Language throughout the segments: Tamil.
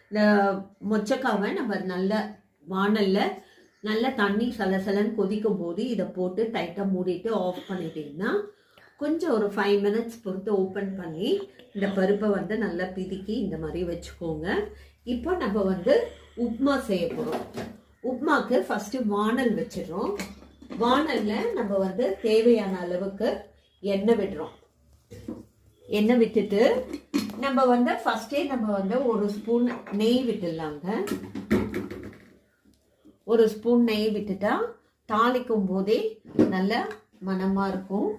இந்த மொச்சக்காவை நம்ம நல்ல வாணல்ல நல்ல தண்ணி சலசலன்னு கொதிக்கும் போது இதை போட்டு டைட்டாக மூடிட்டு ஆஃப் பண்ணிட்டீங்கன்னா கொஞ்சம் ஒரு 5 மினிட்ஸ் பொறுத்து ஓப்பன் பண்ணி இந்த பருப்பை வந்து நல்லா பிதுக்கி இந்த மாதிரி வச்சுக்கோங்க. இப்போ நம்ம உப்மா செய்ய போகிறோம். உப்மாக்கு ஃபஸ்ட்டு வாணல் வச்சிடறோம். வாணலில் நம்ம தேவையான அளவுக்கு எண்ணெய் விடுறோம். எண்ணெய் விட்டுட்டு நம்ம ஃபஸ்ட்டே நம்ம ஒரு ஸ்பூன் நெய் விட்டுடலாங்க. ஒரு ஸ்பூன் நெய் விட்டுட்டா தாளிக்கும் போதே நல்ல மணமாக இருக்கும்.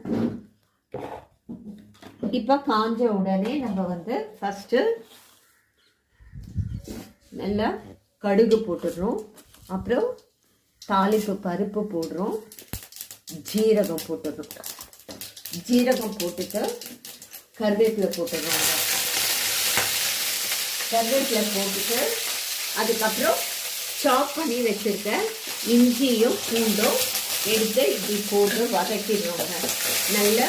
இப்போ காஞ்ச உடனே நம்ம ஃபஸ்ட்டு நல்லா கடுகு போட்டுடுறோம். அப்புறம் தாளிப்பு பருப்பு போடுறோம். ஜீரகம் போட்டுடுறோம். ஜீரகம் போட்டுட்டு கருவேப்பிலை போட்டுடுறோம். கருவேப்பிலை போட்டுட்டு அதுக்கப்புறம் சாப் பண்ணி வச்சிருக்க இஞ்சியும் பூண்டும் எடுத்து இப்படி போட்டு வதக்கிடுறோங்க. நல்லா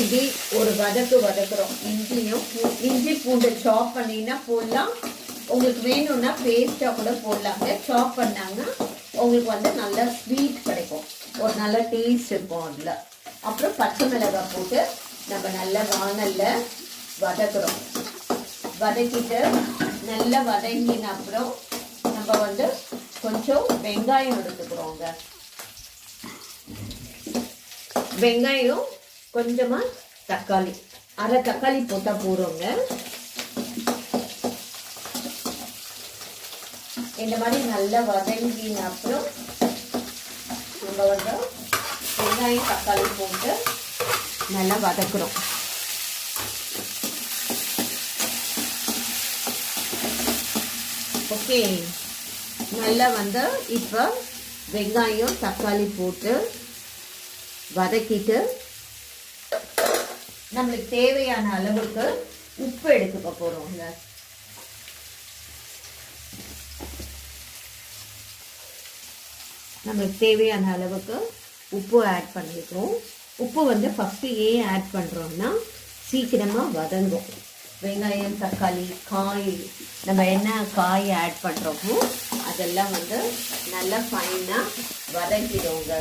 இப்படி ஒரு வதக்குறோம். இஞ்சி பூண்டு சாப் பண்ணினா போடலாம். உங்களுக்கு வேணும்னா பேஸ்ட்டாக கூட போடலாங்க. சாப் பண்ணாங்கன்னா உங்களுக்கு நல்ல ஸ்வீட் கிடைக்கும், ஒரு நல்ல டேஸ்ட் இருக்கும் அதில். அப்புறம் பச்சை மிளகாய் போட்டு நம்ம நல்ல வாணலில் வதக்குறோம். வதக்கிட்டு நல்லா வதங்கின அப்புறம் நம்ம கொஞ்சம் வெங்காயம் எடுத்துக்கிறோங்க. வெங்காயம் கொஞ்சமாக தக்காளி, அரை தக்காளி போட்டால் போகிறோங்க. இந்த மாதிரி நல்லா வதங்கின அப்புறம் நம்ம வெங்காயம் தக்காளி போட்டு நல்லா வதக்குறோம். ஓகே, நல்லா இப்போ வெங்காயம் தக்காளி போட்டு வதக்கிட்டு நம்மளுக்கு தேவையான அளவுக்கு உப்பு எடுத்துக்க போறோங்க. நம்மளுக்கு தேவையான அளவுக்கு உப்பு ஆட் பண்ணிக்கிறோம். உப்பு ஃபஸ்ட்டு ஏன் ஆட் பண்ணுறோம்னா சீக்கிரமாக வதங்கும். வெங்காயம் தக்காளி காய் நம்ம என்ன காய் ஆட் பண்ணுறோமோ அதெல்லாம் நல்லா ஃபைனாக வதங்கிடுவோங்க.